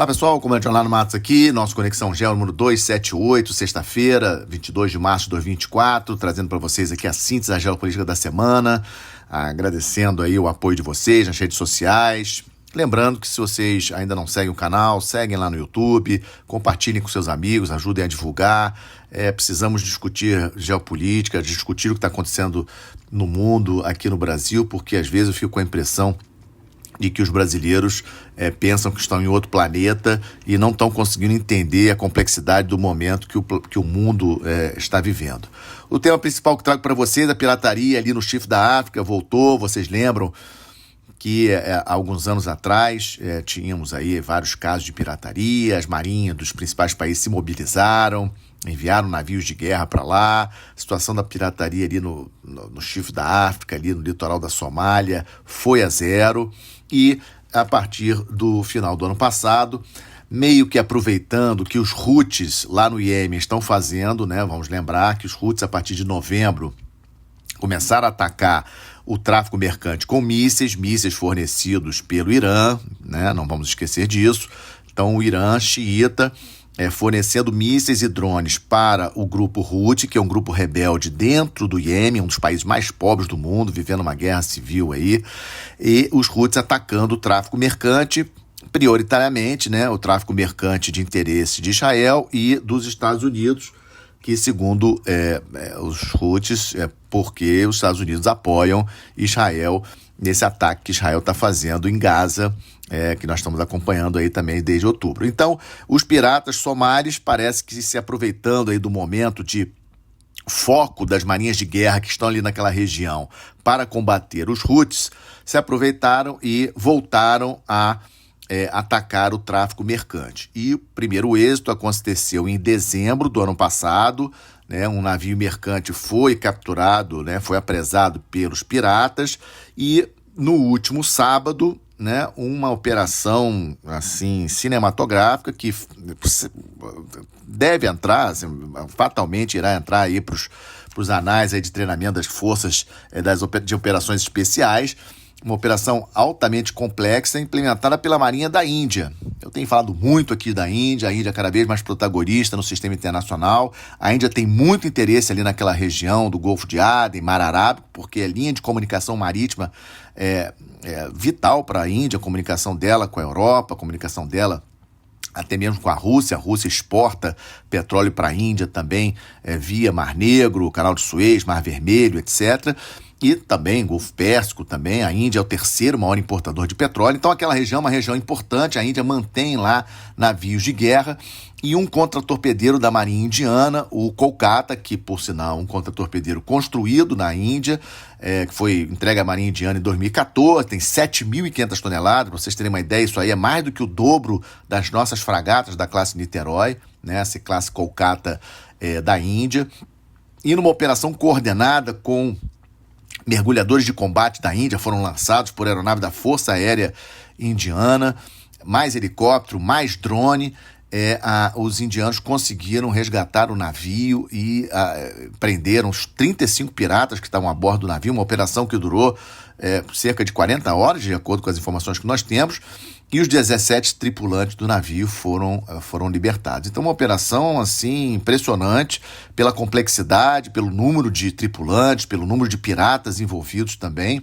Olá pessoal, comandante Orlando Matos aqui, nosso Conexão Geo número 278, sexta-feira, 22 de março de 2024, trazendo para vocês aqui a síntese da geopolítica da semana, agradecendo aí o apoio de vocês nas redes sociais. Lembrando que se vocês ainda não seguem o canal, seguem lá no YouTube, compartilhem com seus amigos, ajudem a divulgar. Precisamos discutir geopolítica, discutir o que está acontecendo no mundo, aqui no Brasil, porque às vezes eu fico com a impressão de que os brasileiros pensam que estão em outro planeta e não estão conseguindo entender a complexidade do momento que o mundo está vivendo. O tema principal que trago para vocês é a pirataria ali no Chifre da África, voltou, vocês lembram que há alguns anos atrás tínhamos aí vários casos de pirataria, as marinhas dos principais países se mobilizaram, enviaram navios de guerra para lá, a situação da pirataria ali no Chifre da África, ali no litoral da Somália, foi a zero. E a partir do final do ano passado, meio que aproveitando que os Houthis lá no Iêmen estão fazendo, né? Vamos lembrar que os Houthis, a partir de novembro, começaram a atacar o tráfico mercante com mísseis fornecidos pelo Irã, né? Não vamos esquecer disso. Então o Irã xiita fornecendo mísseis e drones para o grupo Houthi, que é um grupo rebelde dentro do Iêmen, um dos países mais pobres do mundo, vivendo uma guerra civil aí, e os Houthis atacando o tráfico mercante, prioritariamente, né, o tráfico mercante de interesse de Israel e dos Estados Unidos, que segundo os Houthis, porque os Estados Unidos apoiam Israel nesse ataque que Israel está fazendo em Gaza, que nós estamos acompanhando aí também desde outubro. Então, os piratas somalis parece que se aproveitando aí do momento de foco das marinhas de guerra que estão ali naquela região para combater os Houthis, se aproveitaram e voltaram a atacar o tráfico mercante. E o primeiro êxito aconteceu em dezembro do ano passado, né? Um navio mercante foi capturado, né? Foi apresado pelos piratas e no último sábado, né, uma operação assim cinematográfica que deve entrar, assim, fatalmente irá entrar aí para os anais aí de treinamento das forças de operações especiais, uma operação altamente complexa implementada pela Marinha da Índia. Eu tenho falado muito aqui da Índia, a Índia é cada vez mais protagonista no sistema internacional. A Índia tem muito interesse ali naquela região do Golfo de Aden, Mar Arábico, porque a linha de comunicação marítima é vital para a Índia, a comunicação dela com a Europa, a comunicação dela até mesmo com a Rússia. A Rússia exporta petróleo para a Índia também via Mar Negro, Canal de Suez, Mar Vermelho, etc., e também Golfo Pérsico também. A Índia é o terceiro maior importador de petróleo, então aquela região é uma região importante. A Índia mantém lá navios de guerra e um contratorpedeiro da Marinha Indiana, o Kolkata, que por sinal um contratorpedeiro construído na Índia, que foi entregue à Marinha Indiana em 2014, tem 7.500 toneladas, para vocês terem uma ideia, isso aí é mais do que o dobro das nossas fragatas da classe Niterói, né, essa classe Kolkata da Índia, e numa operação coordenada com mergulhadores de combate da Índia, foram lançados por aeronave da Força Aérea Indiana, mais helicóptero, mais drone. Os indianos conseguiram resgatar o navio e prenderam os 35 piratas que estavam a bordo do navio, uma operação que durou cerca de 40 horas, de acordo com as informações que nós temos, e os 17 tripulantes do navio foram libertados. Então, uma operação assim impressionante pela complexidade, pelo número de tripulantes, pelo número de piratas envolvidos também.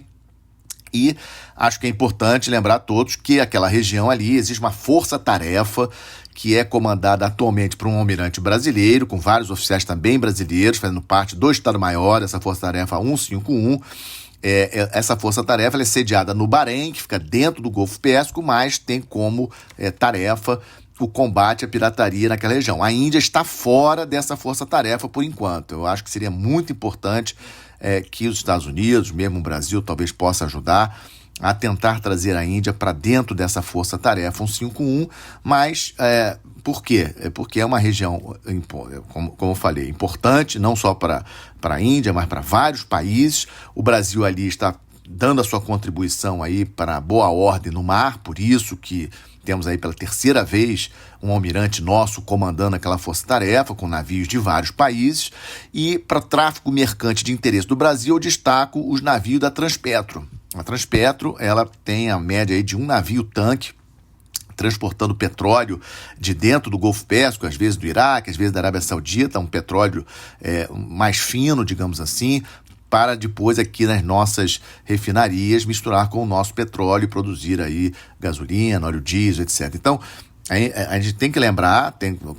E acho que é importante lembrar a todos que aquela região ali existe uma força-tarefa que é comandada atualmente por um almirante brasileiro, com vários oficiais também brasileiros, fazendo parte do Estado-Maior, essa força-tarefa 151. Essa força-tarefa é sediada no Bahrein, que fica dentro do Golfo Pérsico, mas tem como tarefa o combate à pirataria naquela região. A Índia está fora dessa força-tarefa por enquanto. Eu acho que seria muito importante que os Estados Unidos, mesmo o Brasil, talvez possa ajudar a tentar trazer a Índia para dentro dessa força-tarefa 151, mas por quê? Porque é uma região, como eu falei, importante, não só para a Índia, mas para vários países. O Brasil ali está dando a sua contribuição aí para a boa ordem no mar, por isso que temos aí pela terceira vez um almirante nosso comandando aquela força-tarefa com navios de vários países. E para tráfego mercante de interesse do Brasil, eu destaco os navios da Transpetro. A Transpetro, ela tem a média aí de um navio-tanque transportando petróleo de dentro do Golfo Pérsico, às vezes do Iraque, às vezes da Arábia Saudita, um petróleo mais fino, digamos assim, para depois aqui nas nossas refinarias misturar com o nosso petróleo e produzir aí gasolina, óleo diesel, etc. Então, a gente tem que lembrar,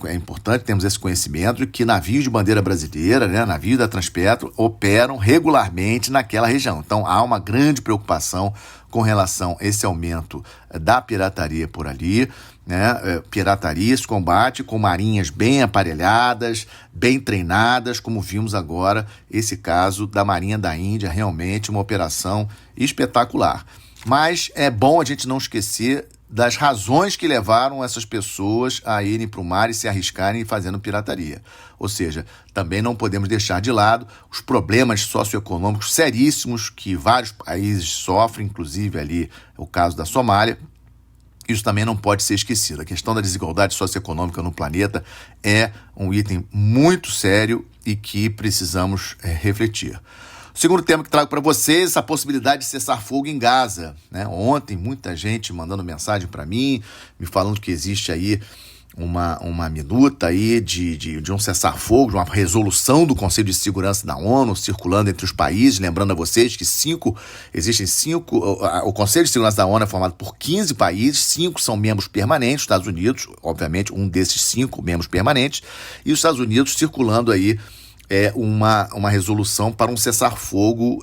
é importante termos esse conhecimento de que navios de bandeira brasileira, né, navios da Transpetro, operam regularmente naquela região. Então, há uma grande preocupação com relação a esse aumento da pirataria por ali, né? Pirataria se combate com marinhas bem aparelhadas, bem treinadas, como vimos agora, esse caso da Marinha da Índia, realmente uma operação espetacular. Mas é bom a gente não esquecer das razões que levaram essas pessoas a irem para o mar e se arriscarem fazendo pirataria. Ou seja, também não podemos deixar de lado os problemas socioeconômicos seríssimos que vários países sofrem, inclusive ali o caso da Somália. Isso também não pode ser esquecido. A questão da desigualdade socioeconômica no planeta é um item muito sério e que precisamos refletir. O segundo tema que trago para vocês, a possibilidade de cessar fogo em Gaza, né? Ontem, muita gente mandando mensagem para mim, me falando que existe aí uma minuta aí de um cessar-fogo, de uma resolução do Conselho de Segurança da ONU circulando entre os países. Lembrando a vocês que existem cinco. O Conselho de Segurança da ONU é formado por 15 países, 5 são membros permanentes, Estados Unidos, obviamente, um desses 5 membros permanentes, e os Estados Unidos circulando aí uma resolução para um cessar-fogo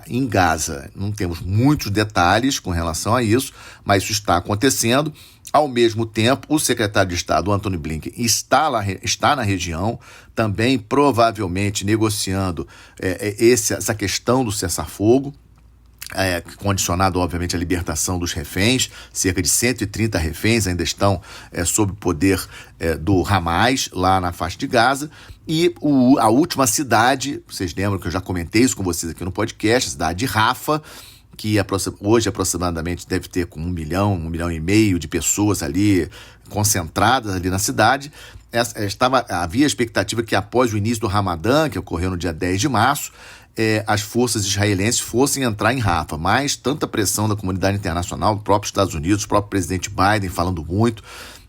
em Gaza. Não temos muitos detalhes com relação a isso, mas isso está acontecendo. Ao mesmo tempo, o secretário de Estado, Antony Blinken, está na região, também provavelmente negociando essa questão do cessar-fogo, condicionado, obviamente, à libertação dos reféns. Cerca de 130 reféns ainda estão sob o poder do Hamas, lá na faixa de Gaza. E a última cidade, vocês lembram que eu já comentei isso com vocês aqui no podcast, a cidade de Rafah, que hoje aproximadamente deve ter com 1 milhão e meio de pessoas ali concentradas ali na cidade. Havia a expectativa que após o início do Ramadã, que ocorreu no dia 10 de março, as forças israelenses fossem entrar em Rafah, mas tanta pressão da comunidade internacional, do próprio Estados Unidos, o próprio presidente Biden falando muito,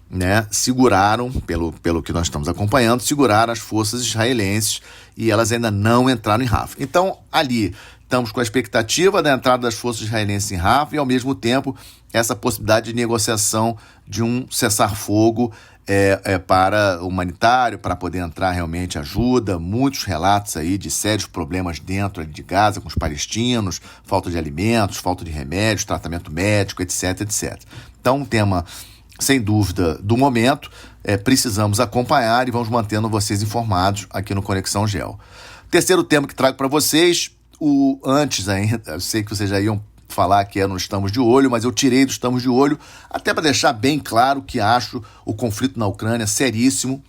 né, seguraram, pelo que nós estamos acompanhando, seguraram as forças israelenses e elas ainda não entraram em Rafah. Então, ali estamos com a expectativa da entrada das forças israelenses em Rafah e, ao mesmo tempo, essa possibilidade de negociação de um cessar-fogo para humanitário, para poder entrar realmente ajuda. Muitos relatos aí de sérios problemas dentro de Gaza com os palestinos, falta de alimentos, falta de remédios, tratamento médico, etc, etc. Então, um tema, sem dúvida, do momento, precisamos acompanhar e vamos mantendo vocês informados aqui no Conexão Geo. Terceiro tema que trago para vocês, antes ainda, eu sei que vocês já iam falar que no Estamos de Olho, mas eu tirei do Estamos de Olho, até para deixar bem claro que acho o conflito na Ucrânia seríssimo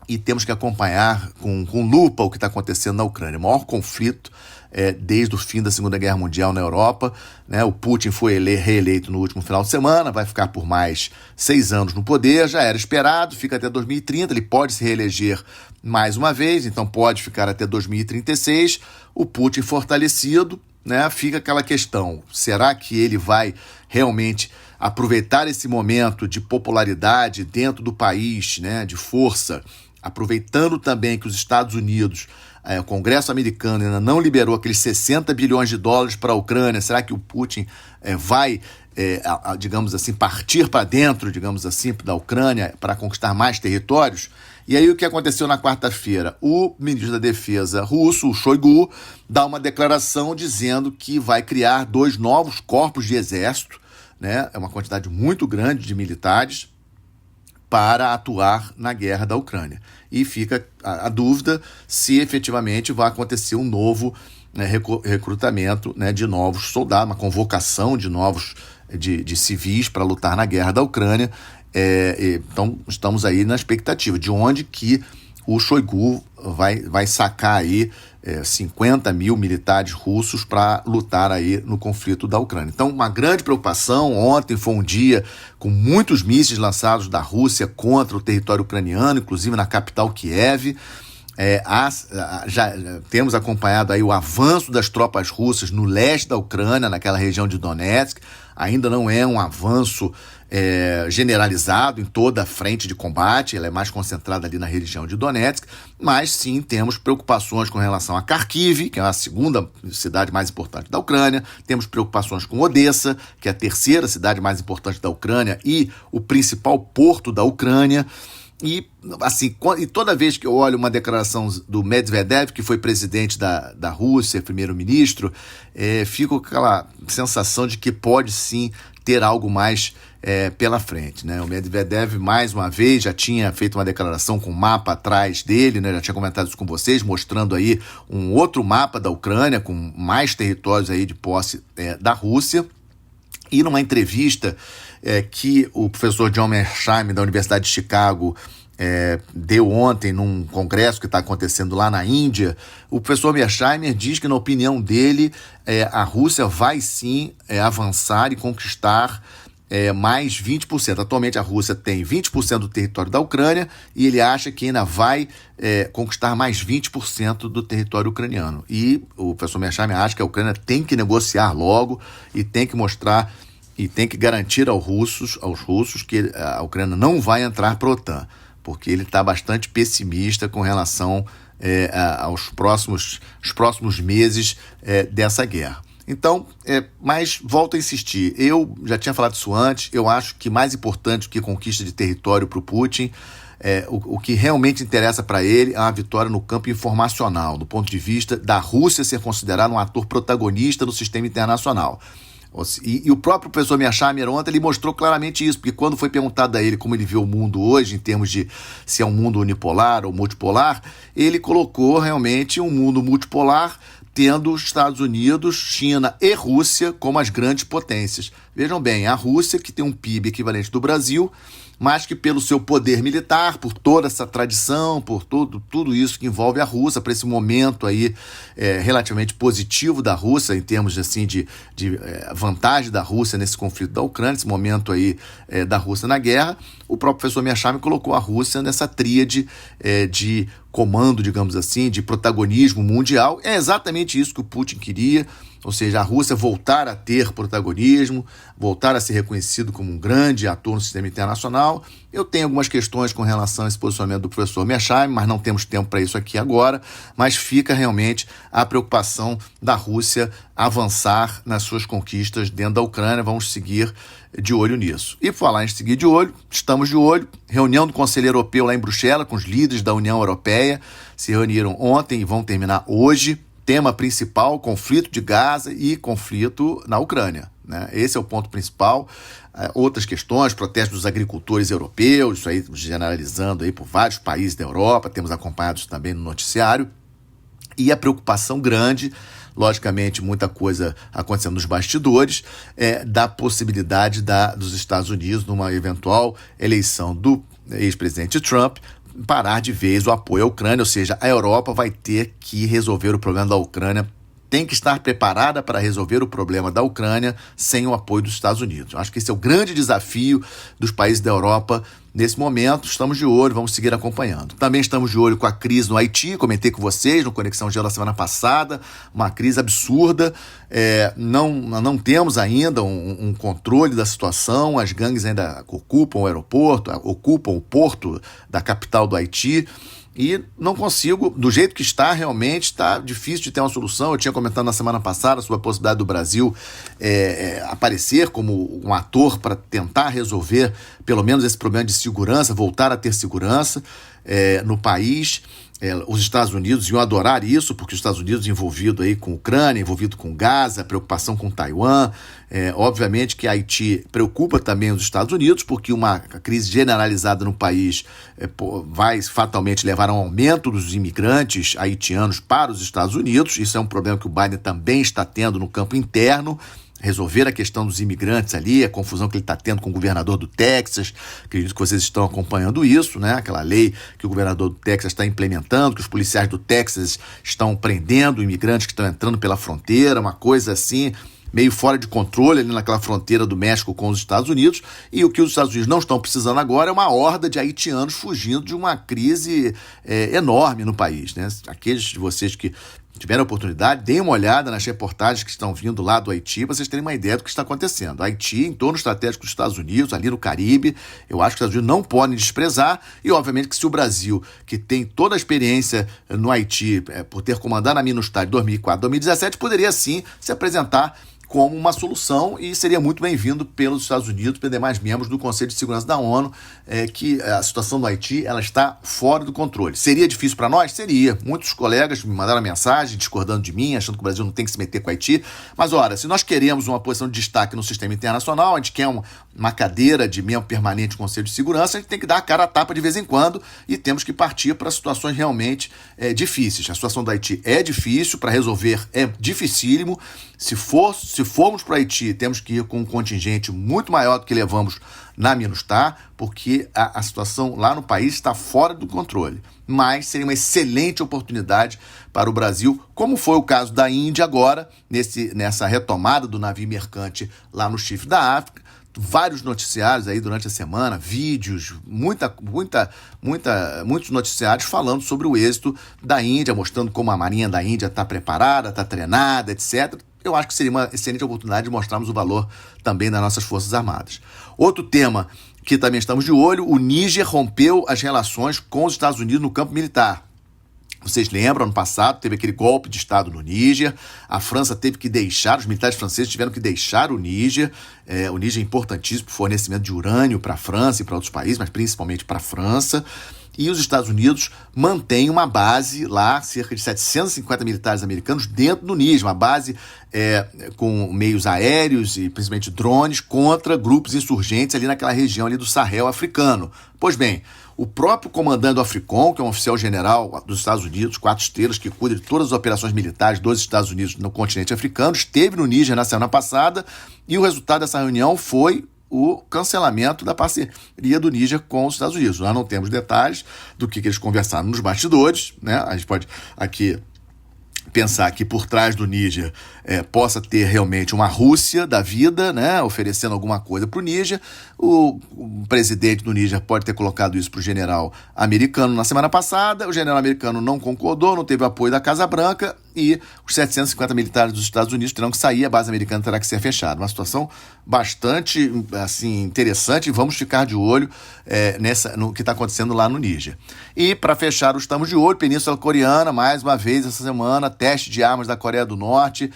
e temos que acompanhar com lupa o que está acontecendo na Ucrânia. O maior conflito desde o fim da Segunda Guerra Mundial na Europa, né? O Putin foi reeleito no último final de semana, vai ficar por mais 6 anos no poder, já era esperado, fica até 2030, ele pode se reeleger mais uma vez, então pode ficar até 2036, o Putin fortalecido, né? Fica aquela questão, será que ele vai realmente aproveitar esse momento de popularidade dentro do país, né? De força, aproveitando também que os Estados Unidos, o Congresso americano ainda não liberou aqueles 60 bilhões de dólares para a Ucrânia, será que o Putin vai, digamos assim, partir para dentro, digamos assim, da Ucrânia para conquistar mais territórios? E aí o que aconteceu na quarta-feira? O ministro da Defesa russo, o Shoigu, dá uma declaração dizendo que vai criar 2 novos corpos de exército, né? É uma quantidade muito grande de militares para atuar na guerra da Ucrânia. E fica a dúvida se efetivamente vai acontecer um novo recrutamento, né, de novos soldados, uma convocação de novos de civis para lutar na guerra da Ucrânia. Então estamos aí na expectativa de onde que o Shoigu vai sacar aí 50 mil militares russos para lutar aí no conflito da Ucrânia. Então, uma grande preocupação. Ontem foi um dia com muitos mísseis lançados da Rússia contra o território ucraniano, inclusive na capital Kiev. Já temos acompanhado aí o avanço das tropas russas no leste da Ucrânia, naquela região de Donetsk. Ainda não é um avanço generalizado em toda a frente de combate, ela é mais concentrada ali na região de Donetsk, mas sim temos preocupações com relação a Kharkiv, que é a segunda cidade mais importante da Ucrânia, temos preocupações com Odessa, que é a terceira cidade mais importante da Ucrânia e o principal porto da Ucrânia. E, assim, e toda vez que eu olho uma declaração do Medvedev, que foi presidente da Rússia, primeiro-ministro, fico com aquela sensação de que pode sim ter algo mais pela frente, né? O Medvedev, mais uma vez, já tinha feito uma declaração com um mapa atrás dele, né? Já tinha comentado isso com vocês, mostrando aí um outro mapa da Ucrânia, com mais territórios aí de posse da Rússia. E numa entrevista que o professor John Mearsheimer, da Universidade de Chicago, deu ontem num congresso que está acontecendo lá na Índia, o professor Mearsheimer diz que, na opinião dele, a Rússia vai sim avançar e conquistar mais 20%. Atualmente a Rússia tem 20% do território da Ucrânia e ele acha que ainda vai conquistar mais 20% do território ucraniano. E o professor Mearsheimer acha que a Ucrânia tem que negociar logo e tem que mostrar e tem que garantir aos russos que a Ucrânia não vai entrar para a OTAN, porque ele está bastante pessimista com relação aos próximos meses dessa guerra. Então, mas volto a insistir, eu já tinha falado isso antes, eu acho que mais importante do que conquista de território para o Putin, o que realmente interessa para ele é uma vitória no campo informacional, do ponto de vista da Rússia ser considerada um ator protagonista no sistema internacional. E o próprio professor Mearsheimer ontem ele mostrou claramente isso, porque quando foi perguntado a ele como ele vê o mundo hoje, em termos de se é um mundo unipolar ou multipolar, ele colocou realmente um mundo multipolar, tendo os Estados Unidos, China e Rússia como as grandes potências. Vejam bem, a Rússia, que tem um PIB equivalente do Brasil, mas que pelo seu poder militar, por toda essa tradição, por tudo isso que envolve a Rússia, para esse momento aí relativamente positivo da Rússia, em termos assim, de vantagem da Rússia nesse conflito da Ucrânia, esse momento aí da Rússia na guerra, o próprio professor Mearsheimer colocou a Rússia nessa tríade de comando, digamos assim, de protagonismo mundial. É exatamente isso que o Putin queria, ou seja, a Rússia voltar a ter protagonismo, voltar a ser reconhecido como um grande ator no sistema internacional. Eu tenho algumas questões com relação a esse posicionamento do professor Mearsheimer, mas não temos tempo para isso aqui agora, mas fica realmente a preocupação da Rússia avançar nas suas conquistas dentro da Ucrânia. Vamos seguir de olho nisso. E por falar em seguir de olho, estamos de olho. Reunião do Conselho Europeu lá em Bruxelas, com os líderes da União Europeia, se reuniram ontem e vão terminar hoje. Tema principal, conflito de Gaza e conflito na Ucrânia, né? Esse é o ponto principal. Outras questões, protestos dos agricultores europeus, isso aí generalizando aí por vários países da Europa, temos acompanhado isso também no noticiário. E a preocupação grande, logicamente muita coisa acontecendo nos bastidores, da possibilidade dos Estados Unidos, numa eventual eleição do ex-presidente Trump, parar de vez o apoio à Ucrânia, ou seja, a Europa vai ter que resolver o problema da Ucrânia, tem que estar preparada para resolver o problema da Ucrânia sem o apoio dos Estados Unidos. Eu acho que esse é o grande desafio dos países da Europa nesse momento. Estamos de olho, vamos seguir acompanhando. Também estamos de olho com a crise no Haiti, comentei com vocês no Conexão Geo da semana passada, uma crise absurda, não temos ainda um controle da situação, as gangues ainda ocupam o aeroporto, ocupam o porto da capital do Haiti, e não consigo, do jeito que está, realmente está difícil de ter uma solução. Eu tinha comentado na semana passada sobre a possibilidade do Brasil aparecer como um ator para tentar resolver pelo menos esse problema de segurança, voltar a ter segurança no país. Os Estados Unidos iam adorar isso, porque os Estados Unidos envolvido aí com a Ucrânia, envolvido com Gaza, preocupação com Taiwan. Obviamente que Haiti preocupa também os Estados Unidos, porque uma crise generalizada no país vai fatalmente levar a um aumento dos imigrantes haitianos para os Estados Unidos. Isso é um problema que o Biden também está tendo no campo interno. Resolver a questão dos imigrantes ali, a confusão que ele está tendo com o governador do Texas, acredito que vocês estão acompanhando isso, né? Aquela lei que o governador do Texas está implementando, que os policiais do Texas estão prendendo imigrantes que estão entrando pela fronteira, uma coisa assim, meio fora de controle ali naquela fronteira do México com os Estados Unidos. E o que os Estados Unidos não estão precisando agora é uma horda de haitianos fugindo de uma crise enorme no país, né? Aqueles de vocês que tiverem a oportunidade, deem uma olhada nas reportagens que estão vindo lá do Haiti, para vocês terem uma ideia do que está acontecendo. Haiti, entorno estratégico dos Estados Unidos, ali no Caribe, eu acho que os Estados Unidos não podem desprezar, e obviamente que se o Brasil, que tem toda a experiência no Haiti, por ter comandado a MINUSTAH de 2004, 2017, poderia sim se apresentar como uma solução e seria muito bem-vindo pelos Estados Unidos, pelos demais membros do Conselho de Segurança da ONU, que a situação do Haiti ela está fora do controle. Seria difícil para nós? Seria. Muitos colegas me mandaram mensagem discordando de mim, achando que o Brasil não tem que se meter com o Haiti. Mas, ora, se nós queremos uma posição de destaque no sistema internacional, a gente quer uma cadeira de membro permanente do Conselho de Segurança, a gente tem que dar a cara a tapa de vez em quando e temos que partir para situações realmente difíceis. A situação do Haiti é difícil, para resolver é dificílimo. Se formos para o Haiti, temos que ir com um contingente muito maior do que levamos na MINUSTAH, porque a situação lá no país está fora do controle. Mas seria uma excelente oportunidade para o Brasil, como foi o caso da Índia agora, nessa retomada do navio mercante lá no Chifre da África. Vários noticiários aí durante a semana, vídeos, muitos noticiários falando sobre o êxito da Índia, mostrando como a Marinha da Índia está preparada, está treinada, etc. Eu acho que seria uma excelente oportunidade de mostrarmos o valor também das nossas Forças Armadas. Outro tema que também estamos de olho, o Níger rompeu as relações com os Estados Unidos no campo militar. Vocês lembram, ano passado, teve aquele golpe de Estado no Níger, a França teve que deixar, os militares franceses tiveram que deixar o Níger é importantíssimo para o fornecimento de urânio para a França e para outros países, mas principalmente para a França. E os Estados Unidos mantêm uma base lá, cerca de 750 militares americanos dentro do Níger, uma base com meios aéreos e principalmente drones contra grupos insurgentes ali naquela região ali do Sahel africano. Pois bem, o próprio comandante do AFRICOM, que é um oficial general dos Estados Unidos, 4 estrelas, que cuida de todas as operações militares dos Estados Unidos no continente africano, esteve no Níger na semana passada e o resultado dessa reunião foi o cancelamento da parceria do Níger com os Estados Unidos. Nós não temos detalhes do que eles conversaram nos bastidores, né? A gente pode aqui pensar que por trás do Níger possa ter realmente uma Rússia da vida, né, oferecendo alguma coisa para o Níger. O presidente do Níger pode ter colocado isso para o general americano na semana passada. O general americano não concordou, não teve apoio da Casa Branca e os 750 militares dos Estados Unidos terão que sair, a base americana terá que ser fechada. Uma situação bastante assim, interessante e vamos ficar de olho no que está acontecendo lá no Níger. E para fechar, estamos de olho, Península Coreana, mais uma vez essa semana, teste de armas da Coreia do Norte,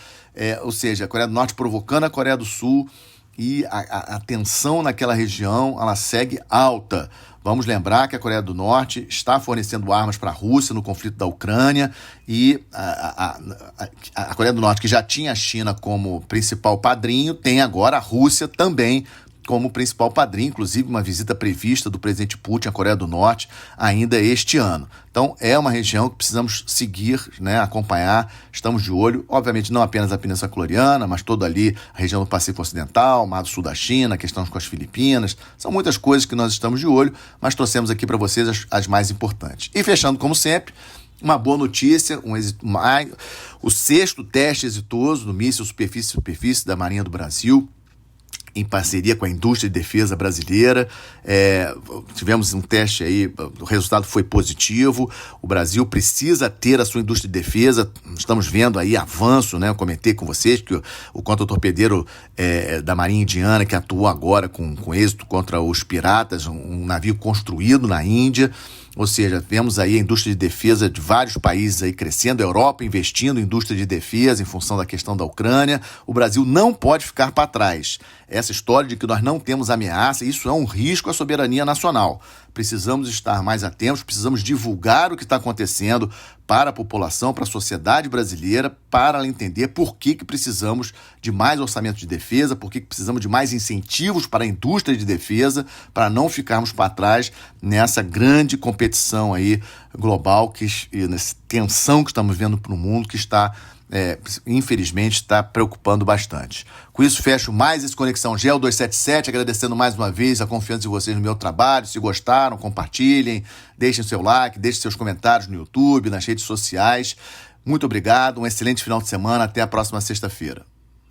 ou seja, a Coreia do Norte provocando a Coreia do Sul e a tensão naquela região, ela segue alta. Vamos lembrar que a Coreia do Norte está fornecendo armas para a Rússia no conflito da Ucrânia e a Coreia do Norte, que já tinha a China como principal padrinho, tem agora a Rússia também como principal padrinho, inclusive uma visita prevista do presidente Putin à Coreia do Norte ainda este ano. Então é uma região que precisamos seguir, né, acompanhar, estamos de olho, obviamente não apenas a Península Coreana, mas toda ali a região do Pacífico Ocidental, Mar do Sul da China, questões com as Filipinas, são muitas coisas que nós estamos de olho, mas trouxemos aqui para vocês as mais importantes. E fechando como sempre, uma boa notícia, o 6º teste exitoso do míssil superfície da Marinha do Brasil, em parceria com a indústria de defesa brasileira. Tivemos um teste aí, o resultado foi positivo. O Brasil precisa ter a sua indústria de defesa. Estamos vendo aí avanço, né? Eu comentei com vocês que o contra-torpedeiro da Marinha Indiana, que atuou agora com êxito contra os piratas, um navio construído na Índia. Ou seja, vemos aí a indústria de defesa de vários países aí crescendo, a Europa investindo em indústria de defesa em função da questão da Ucrânia. O Brasil não pode ficar para trás. Essa história de que nós não temos ameaça, isso é um risco à soberania nacional. Precisamos estar mais atentos, precisamos divulgar o que está acontecendo para a população, para a sociedade brasileira, para ela entender por que precisamos de mais orçamento de defesa, por que precisamos de mais incentivos para a indústria de defesa, para não ficarmos para trás nessa grande competição aí global, nessa tensão que estamos vendo para o mundo, que infelizmente está preocupando bastante. Com isso, fecho mais esse Conexão Geo 277, agradecendo mais uma vez a confiança de vocês no meu trabalho. Se gostaram, compartilhem, deixem seu like, deixem seus comentários no YouTube, nas redes sociais. Muito obrigado, um excelente final de semana, até a próxima sexta-feira.